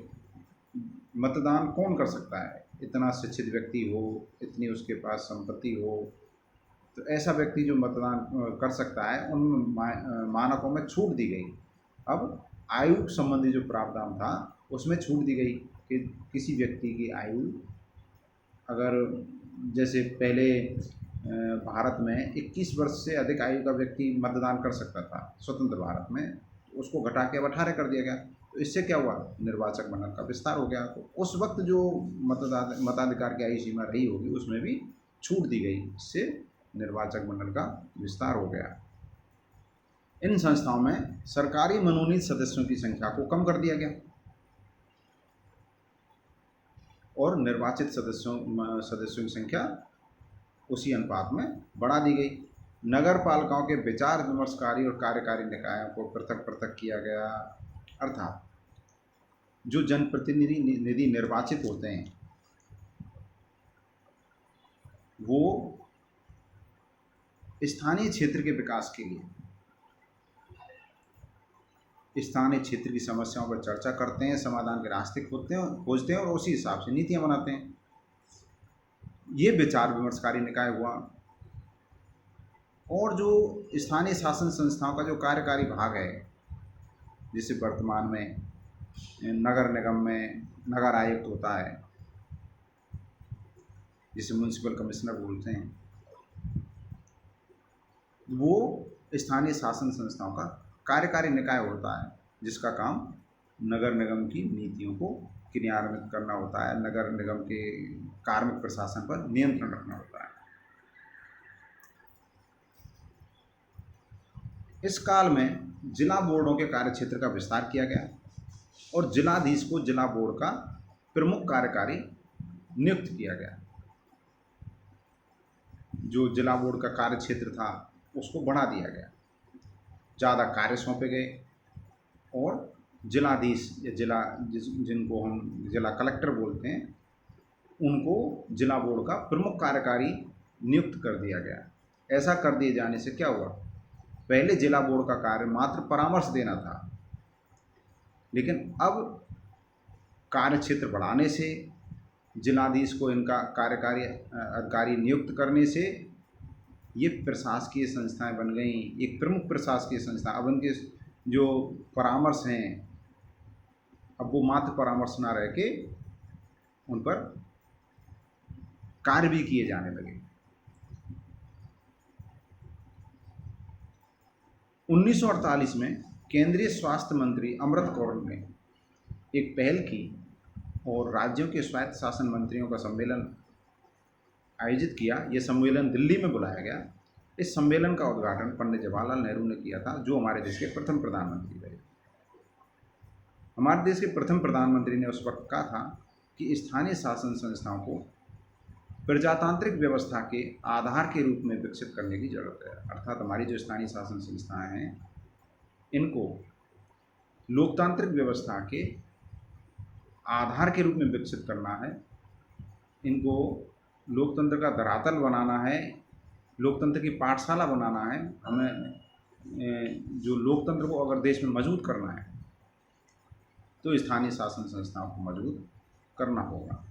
मतदान कौन कर सकता है, इतना शिक्षित व्यक्ति हो, इतनी उसके पास संपत्ति हो, तो ऐसा व्यक्ति जो मतदान कर सकता है, उन मानकों में छूट दी गई। अब आयु संबंधी जो प्रावधान था उसमें छूट दी गई कि किसी व्यक्ति की आयु, अगर जैसे पहले भारत में 21 वर्ष से अधिक आयु का व्यक्ति मतदान कर सकता था स्वतंत्र भारत में, उसको घटा के अब 18 कर दिया गया। तो इससे क्या हुआ, निर्वाचक मंडल का विस्तार हो गया। तो उस वक्त जो मताधिकार की आयु सीमा रही होगी उसमें भी छूट दी गई, इससे निर्वाचक मंडल का विस्तार हो गया। इन संस्थाओं में सरकारी मनोनीत सदस्यों की संख्या को कम कर दिया गया और निर्वाचित सदस्यों की संख्या उसी अनुपात में बढ़ा दी गई। नगर पालिकाओं के विचार विमर्शकारी और कार्यकारी निकायों को पृथक पृथक किया गया, अर्थात जो जनप्रतिनिधि निर्वाचित होते हैं, वो स्थानीय क्षेत्र के विकास के लिए स्थानीय क्षेत्र की समस्याओं पर चर्चा करते हैं, समाधान के रास्ते खोजते हैं और उसी हिसाब से नीतियाँ बनाते हैं। ये विचार विमर्शकारी निकाय हुआ। और जो स्थानीय शासन संस्थाओं का जो कार्यकारी भाग है, जिसे वर्तमान में नगर निगम में नगर आयुक्त होता है, जिसे म्युनिसिपल कमिश्नर बोलते हैं, वो स्थानीय शासन संस्थाओं का कार्यकारी निकाय होता है, जिसका काम नगर निगम की नीतियों को क्रियान्वित करना होता है, नगर निगम के कार्मिक प्रशासन पर नियंत्रण रखना होता है। इस काल में जिला बोर्डों के कार्यक्षेत्र का विस्तार किया गया और जिलाधीश को जिला बोर्ड का प्रमुख कार्यकारी नियुक्त किया गया। जो जिला बोर्ड का कार्यक्षेत्र था उसको बढ़ा दिया गया, ज़्यादा कार्य सौंपे गए और जिलाधीश या जिनको हम जिला कलेक्टर बोलते हैं, उनको जिला बोर्ड का प्रमुख कार्यकारी नियुक्त कर दिया गया। ऐसा कर दिए जाने से क्या हुआ, पहले जिला बोर्ड का कार्य मात्र परामर्श देना था, लेकिन अब कार्य क्षेत्र बढ़ाने से, जिलाधीश को इनका कार्यकारी अधिकारी नियुक्त करने से ये प्रशासकीय संस्थाएं बन गई, एक प्रमुख प्रशासकीय संस्था। अब उनके जो परामर्श हैं, अब वो मात्र परामर्श ना रह के उन पर कार्य भी किए जाने लगे। 1948 में केंद्रीय स्वास्थ्य मंत्री अमृत कौर ने एक पहल की और राज्यों के स्वायत्त शासन मंत्रियों का सम्मेलन आयोजित किया। ये सम्मेलन दिल्ली में बुलाया गया। इस सम्मेलन का उद्घाटन पंडित जवाहरलाल नेहरू ने किया था, जो हमारे देश के प्रथम प्रधानमंत्री रहे। हमारे देश के प्रथम प्रधानमंत्री ने उस वक्त कहा था कि स्थानीय शासन संस्थाओं को प्रजातांत्रिक व्यवस्था के आधार के रूप में विकसित करने की जरूरत है। अर्थात हमारी जो स्थानीय शासन संस्थाएं हैं, इनको लोकतांत्रिक व्यवस्था के आधार के रूप में विकसित करना है। इनको लोकतंत्र का धरातल बनाना है, लोकतंत्र की पाठशाला बनाना है। हमें जो लोकतंत्र को अगर देश में मजबूत करना है तो स्थानीय शासन संस्थाओं को मजबूत करना होगा।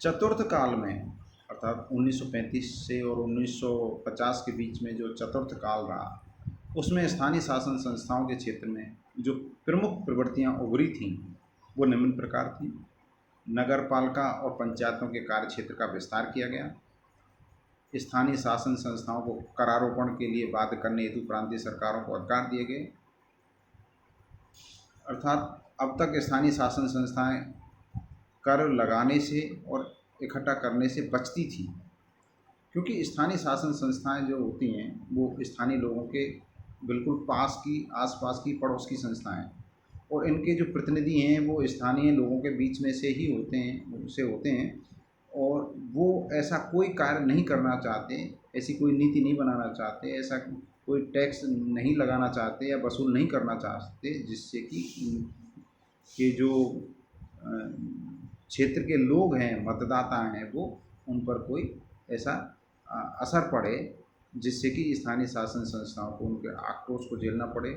चतुर्थ काल में, अर्थात 1935 से और 1950 के बीच में जो चतुर्थ काल रहा, उसमें स्थानीय शासन संस्थाओं के क्षेत्र में जो प्रमुख प्रवृत्तियां उभरी थीं वो निम्न प्रकार थी। नगर पालिका और पंचायतों के कार्य क्षेत्र का विस्तार किया गया। स्थानीय शासन संस्थाओं को करारोपण के लिए बाध्य करने हेतु प्रांतीय सरकारों को अधिकार दिए गए। अर्थात अब तक स्थानीय शासन संस्थाएं कर लगाने से और इकट्ठा करने से बचती थी, क्योंकि स्थानीय शासन संस्थाएं जो होती हैं वो स्थानीय लोगों के बिल्कुल पास की, आसपास की, पड़ोस की संस्थाएं, और इनके जो प्रतिनिधि हैं वो स्थानीय लोगों के बीच में से ही होते हैं और वो ऐसा कोई कार्य नहीं करना चाहते, ऐसी कोई नीति नहीं बनाना चाहते, ऐसा कोई टैक्स नहीं लगाना चाहते या वसूल नहीं करना चाहते जिससे कि जो क्षेत्र के लोग हैं, मतदाता हैं, वो उन पर कोई ऐसा असर पड़े जिससे कि स्थानीय शासन संस्थाओं को उनके आक्रोश को झेलना पड़े,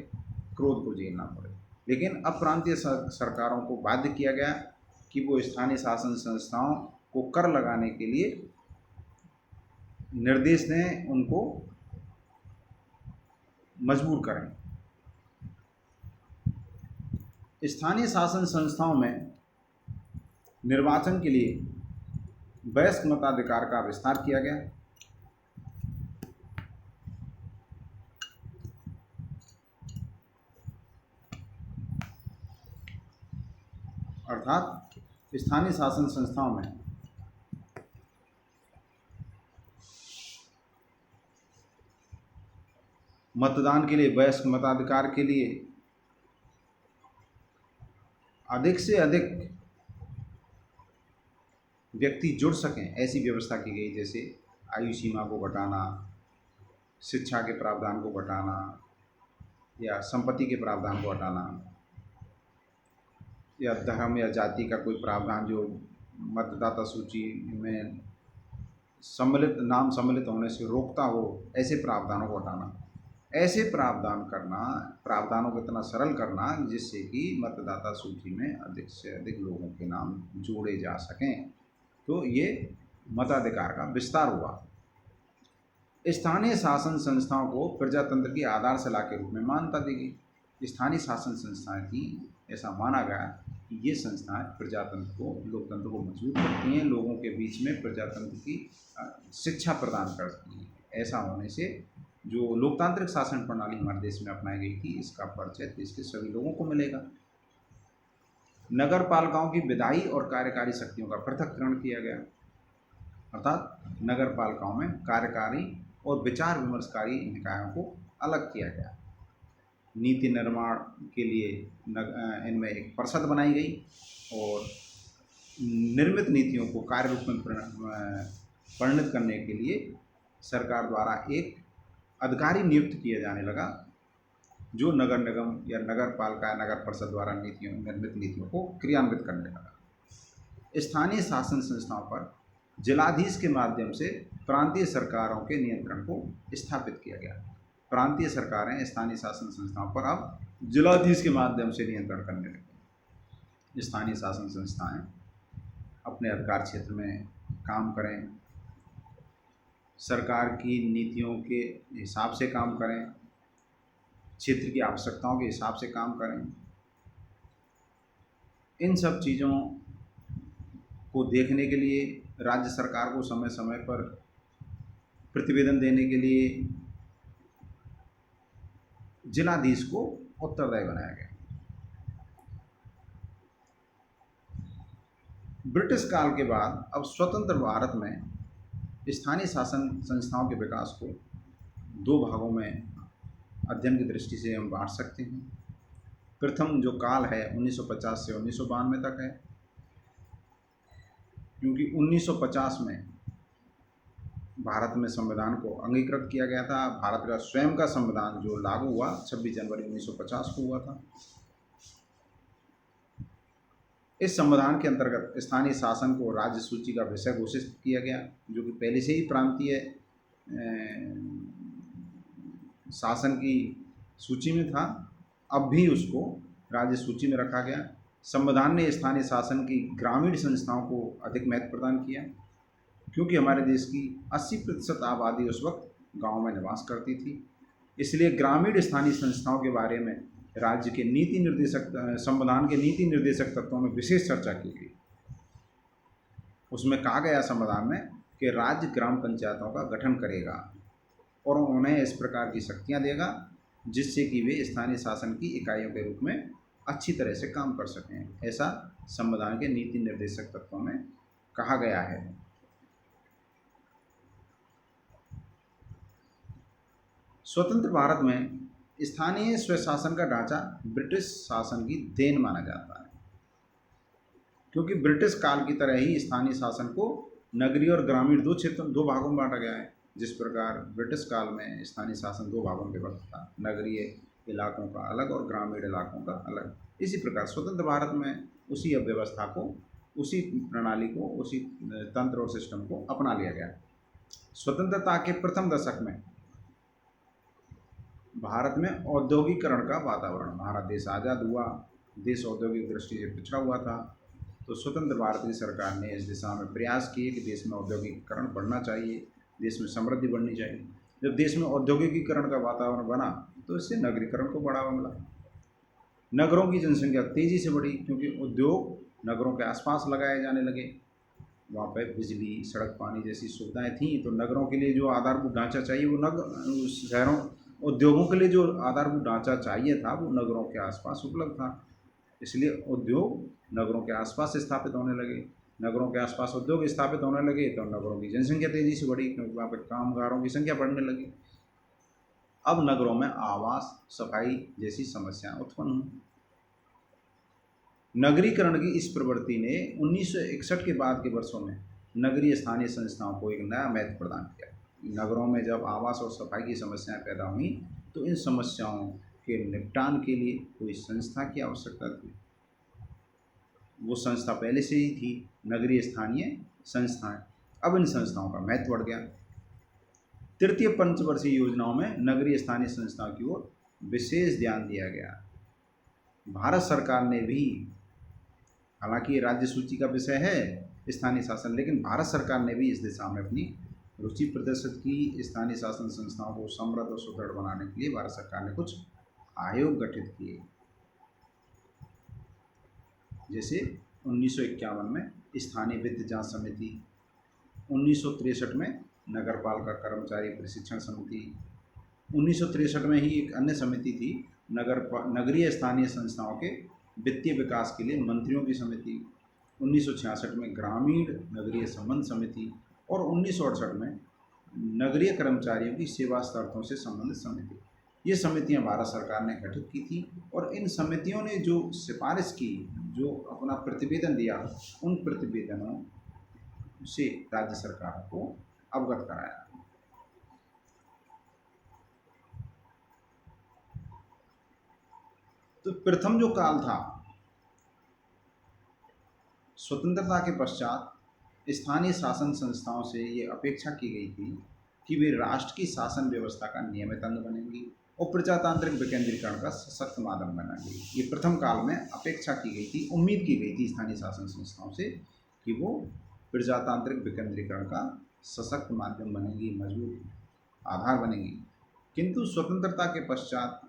क्रोध को झेलना पड़े। लेकिन अब प्रांतीय सरकारों को बाध्य किया गया कि वो स्थानीय शासन संस्थाओं को कर लगाने के लिए निर्देश दें, उनको मजबूर करें। स्थानीय शासन संस्थाओं में निर्वाचन के लिए वयस्क मताधिकार का विस्तार किया गया। अर्थात स्थानीय शासन संस्थाओं में मतदान के लिए, वयस्क मताधिकार के लिए अधिक से अधिक व्यक्ति जुड़ सकें, ऐसी व्यवस्था की गई। जैसे आयु सीमा को घटाना, शिक्षा के प्रावधान को घटाना या संपत्ति के प्रावधान को हटाना, या धर्म या जाति का कोई प्रावधान जो मतदाता सूची में सम्मिलित होने से रोकता हो, ऐसे प्रावधानों को हटाना। ऐसे प्रावधानों को इतना सरल करना जिससे कि मतदाता सूची में अधिक से अधिक लोगों के नाम जोड़े जा सकें। तो ये मताधिकार का विस्तार हुआ। स्थानीय शासन संस्थाओं को प्रजातंत्र की आधारशिला के रूप में मान्यता दी गई। स्थानीय शासन संस्थाएं थी, ऐसा माना गया कि ये संस्थाएं प्रजातंत्र को, लोकतंत्र को मजबूत करती हैं, लोगों के बीच में प्रजातंत्र की शिक्षा प्रदान करती हैं। ऐसा होने से जो लोकतांत्रिक शासन प्रणाली हमारे देश में अपनाई गई थी, इसका परिचय देश के सभी लोगों को मिलेगा। नगर पालिकाओं की विधायी और कार्यकारी शक्तियों का पृथक्करण किया गया, अर्थात नगर पालिकाओं में कार्यकारी और विचार विमर्शकारी निकायों को अलग किया गया। नीति निर्माण के लिए इनमें एक परिषद बनाई गई और निर्मित नीतियों को कार्य रूप में परिणत करने के लिए सरकार द्वारा एक अधिकारी नियुक्त किया जाने लगा, जो नगर निगम या नगर पालिका नगर परिषद द्वारा निर्मित नीतियों को क्रियान्वित करने लगा। स्थानीय शासन संस्थाओं पर जिलाधीश के माध्यम से प्रांतीय सरकारों के नियंत्रण को स्थापित किया गया। प्रांतीय सरकारें स्थानीय शासन संस्थाओं पर अब जिलाधीश के माध्यम से नियंत्रण करने लगी। स्थानीय शासन संस्थाएं अपने अधिकार क्षेत्र में काम करें, सरकार की नीतियों के हिसाब से काम करें, क्षेत्र की आवश्यकताओं के हिसाब से काम करें। इन सब चीज़ों को देखने के लिए राज्य सरकार को समय समय पर प्रतिवेदन देने के लिए जिलाधीश को उत्तरदायी बनाया गया। ब्रिटिश काल के बाद अब स्वतंत्र भारत में स्थानीय शासन संस्थाओं के विकास को दो भागों में अध्ययन की दृष्टि से हम बांट सकते हैं। प्रथम जो काल है 1950 से 1992 तक है, क्योंकि 1950 में भारत में संविधान को अंगीकृत किया गया था। भारत का स्वयं का संविधान जो लागू हुआ 26 जनवरी 1950 को हुआ था। इस संविधान के अंतर्गत स्थानीय शासन को राज्य सूची का विषय घोषित किया गया, जो कि पहले से ही प्रांतीय शासन की सूची में था, अब भी उसको राज्य सूची में रखा गया। संविधान ने स्थानीय शासन की ग्रामीण संस्थाओं को अधिक महत्व प्रदान किया, क्योंकि हमारे देश की 80% आबादी उस वक्त गाँव में निवास करती थी। इसलिए ग्रामीण स्थानीय संस्थाओं के बारे में राज्य के नीति निर्देशक संविधान के नीति निर्देशक तत्वों में विशेष चर्चा की गई। उसमें कहा गया संविधान में कि राज्य ग्राम पंचायतों का गठन करेगा और उन्हें इस प्रकार की शक्तियां देगा जिससे कि वे स्थानीय शासन की इकाइयों के रूप में अच्छी तरह से काम कर सकें। ऐसा संविधान के नीति निर्देशक तत्वों में कहा गया है। स्वतंत्र भारत में स्थानीय स्वशासन का ढांचा ब्रिटिश शासन की देन माना जाता है, क्योंकि ब्रिटिश काल की तरह ही स्थानीय शासन को नगरीय और ग्रामीण दो भागों में बांटा गया है। जिस प्रकार ब्रिटिश काल में स्थानीय शासन दो भागों में विभक्त था, नगरीय इलाकों का अलग और ग्रामीण इलाकों का अलग, इसी प्रकार स्वतंत्र भारत में उसी व्यवस्था को, उसी प्रणाली को, उसी तंत्र और सिस्टम को अपना लिया गया। स्वतंत्रता के प्रथम दशक में भारत में औद्योगिकरण का वातावरण, हमारा देश आज़ाद हुआ, देश औद्योगिक दृष्टि से पिछड़ा हुआ था, तो स्वतंत्र भारत की सरकार ने इस दिशा में प्रयास किए कि देश में औद्योगिकरण बढ़ना चाहिए, देश में समृद्धि बढ़नी चाहिए। जब देश में औद्योगिकीकरण का वातावरण बना तो इससे नगरीकरण को बढ़ावा मिला। नगरों की जनसंख्या तेज़ी से बढ़ी, क्योंकि उद्योग नगरों के आसपास लगाए जाने लगे। वहाँ पर बिजली, सड़क, पानी जैसी सुविधाएं थीं, तो नगरों के लिए जो आधारभूत ढांचा चाहिए वो शहरों उद्योगों के लिए जो आधारभूत ढांचा चाहिए था वो नगरों के आसपास उपलब्ध था। इसलिए उद्योग नगरों के आसपास स्थापित होने लगे। नगरों के आसपास उद्योग स्थापित होने लगे तो नगरों की जनसंख्या तेज़ी से बढ़ी, क्योंकि वहाँ पर कामगारों की संख्या बढ़ने लगी। अब नगरों में आवास, सफाई जैसी समस्याएं उत्पन्न हुई। नगरीकरण की इस प्रवृत्ति ने 1961 के बाद के वर्षों में नगरीय स्थानीय संस्थाओं को एक नया महत्व प्रदान किया। नगरों में जब आवास और सफाई की समस्याएं पैदा हुई तो इन समस्याओं के निपटान के लिए कोई संस्था की आवश्यकता थी। वो संस्था पहले से ही थी, नगरीय स्थानीय संस्थाएं। अब इन संस्थाओं का महत्व बढ़ गया। तृतीय पंचवर्षीय योजनाओं में नगरीय स्थानीय संस्थाओं की ओर विशेष ध्यान दिया गया। भारत सरकार ने भी, हालांकि ये राज्य सूची का विषय है स्थानीय शासन, लेकिन भारत सरकार ने भी इस दिशा में अपनी रुचि प्रदर्शित की। स्थानीय शासन संस्थाओं को समृद्ध और सुदृढ़ बनाने के लिए भारत सरकार ने कुछ आयोग गठित किए। जैसे 1951 में स्थानीय वित्त जांच समिति, 1963 में नगरपालिका कर्मचारी प्रशिक्षण समिति, 1963 में ही एक अन्य समिति थी नगरीय स्थानीय संस्थाओं के वित्तीय विकास के लिए मंत्रियों की समिति, 1966 में ग्रामीण नगरीय संबंध समिति और 1968 में नगरीय कर्मचारियों की सेवा शर्तों से संबंधित समिति। ये समितियां भारत सरकार ने गठित की थी और इन समितियों ने जो सिफारिश की, जो अपना प्रतिवेदन दिया, उन प्रतिवेदनों से राज्य सरकार को अवगत कराया। तो प्रथम जो काल था, स्वतंत्रता के पश्चात स्थानीय शासन संस्थाओं से ये अपेक्षा की गई थी कि वे राष्ट्र की शासन व्यवस्था का नियमित अंग बनेंगी और प्रजातांत्रिक विकेंद्रीकरण का सशक्त माध्यम बनेंगी। ये प्रथम काल में अपेक्षा की गई थी, उम्मीद की गई थी स्थानीय शासन संस्थाओं से कि वो प्रजातांत्रिक विकेंद्रीकरण का सशक्त माध्यम बनेंगी, मजबूत आधार बनेंगी। किंतु स्वतंत्रता के पश्चात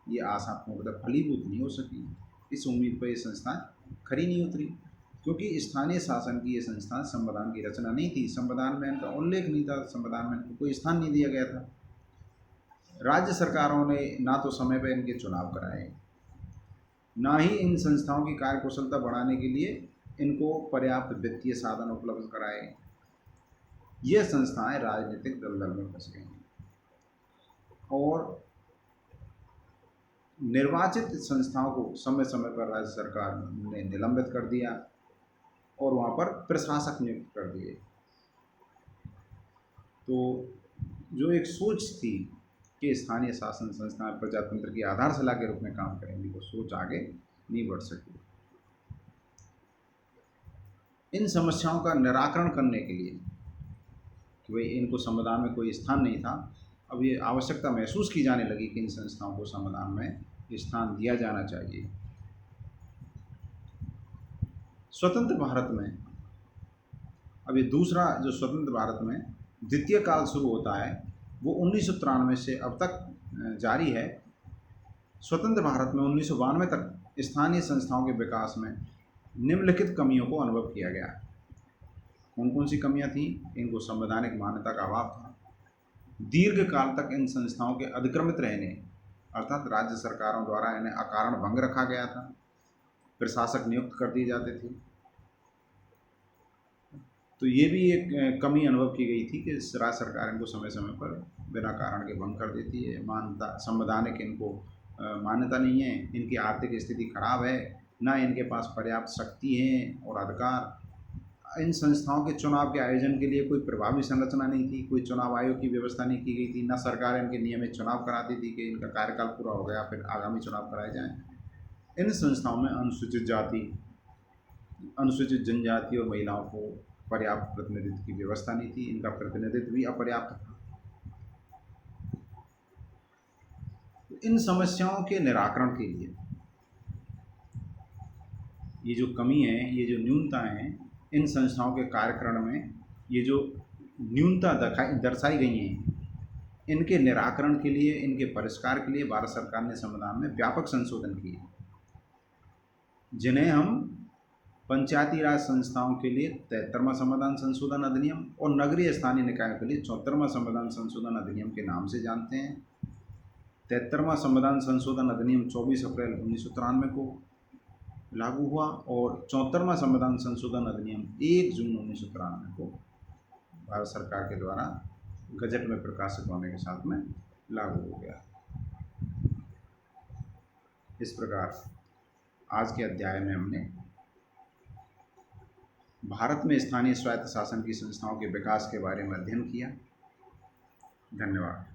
ये आशा पूर्णतः फलीभूत नहीं हो सकी। इस उम्मीद पर ये संस्थाएं खरी नहीं उतरी, क्योंकि स्थानीय शासन की ये संस्थान संविधान की रचना नहीं थी, संविधान में इनका उल्लेख नहीं था, संविधान में इनको कोई स्थान नहीं दिया गया था। राज्य सरकारों ने ना तो समय पर इनके चुनाव कराए, ना ही इन संस्थाओं की कार्यकुशलता बढ़ाने के लिए इनको पर्याप्त वित्तीय साधन उपलब्ध कराए। ये संस्थाएं राजनीतिक दलदल में फंस गई और निर्वाचित संस्थाओं को समय समय पर राज्य सरकार ने निलंबित कर दिया और वहाँ पर प्रशासक नियुक्त कर दिए। तो जो एक सोच थी कि स्थानीय शासन संस्थाएं प्रजातंत्र की आधारशिला के रूप में काम करेंगी, वो सोच आगे नहीं बढ़ सकी। इन समस्याओं का निराकरण करने के लिए कि भाई इनको संविधान में कोई स्थान नहीं था, अब ये आवश्यकता महसूस की जाने लगी कि इन संस्थाओं को संविधान में स्थान दिया जाना चाहिए। स्वतंत्र भारत में, अब ये दूसरा जो स्वतंत्र भारत में द्वितीय काल शुरू होता है, वो 1993 से अब तक जारी है। स्वतंत्र भारत में 1992 तक स्थानीय संस्थाओं के विकास में निम्नलिखित कमियों को अनुभव किया गया। कौन कौन सी कमियां थी? इनको संवैधानिक मान्यता का अभाव था, दीर्घ काल तक इन संस्थाओं के अधिक्रमित रहने, अर्थात राज्य सरकारों द्वारा इन्हें अकारण भंग रखा गया था, प्रशासक नियुक्त कर दिए जाते थे। तो ये भी एक कमी अनुभव की गई थी कि राज्य सरकार इनको समय समय पर बिना कारण के भंग कर देती है। मान्यता, संवैधानिक इनको मान्यता नहीं है, इनकी आर्थिक स्थिति खराब है, ना इनके पास पर्याप्त शक्ति है और अधिकार। इन संस्थाओं के चुनाव के आयोजन के लिए कोई प्रभावी संरचना नहीं थी, कोई चुनाव आयोग की व्यवस्था नहीं की गई थी, ना सरकार इनके नियमित चुनाव कराती थी कि इनका कार्यकाल पूरा हो गया फिर आगामी चुनाव कराए जाएँ। इन संस्थाओं में अनुसूचित जाति, अनुसूचित जनजाति और महिलाओं को पर्याप्त प्रतिनिधित्व की व्यवस्था नहीं थी, इनका प्रतिनिधित्व भी अपर्याप्त था। इन समस्याओं के निराकरण के लिए ये जो कमी है, ये जो न्यूनताएं हैं, इन संस्थाओं के कार्यक्रम में ये जो न्यूनता दर्शाई गई हैं, इनके निराकरण के लिए, इनके परिष्कार के लिए भारत सरकार ने संविधान में व्यापक संशोधन किए, जिन्हें हम पंचायती राज संस्थाओं के लिए 73वां संविधान संशोधन अधिनियम और नगरीय स्थानीय निकायों के लिए 74वां संविधान संशोधन अधिनियम के नाम से जानते हैं। 73वां संविधान संशोधन अधिनियम 24 अप्रैल 1993 को लागू हुआ और 74वां संविधान संशोधन अधिनियम 1 जून 1993 को भारत सरकार के द्वारा गजट में प्रकाशित होने के साथ में लागू हो गया। इस प्रकार आज के अध्याय में हमने भारत में स्थानीय स्वायत्त शासन की संस्थाओं के विकास के बारे में अध्ययन किया। धन्यवाद।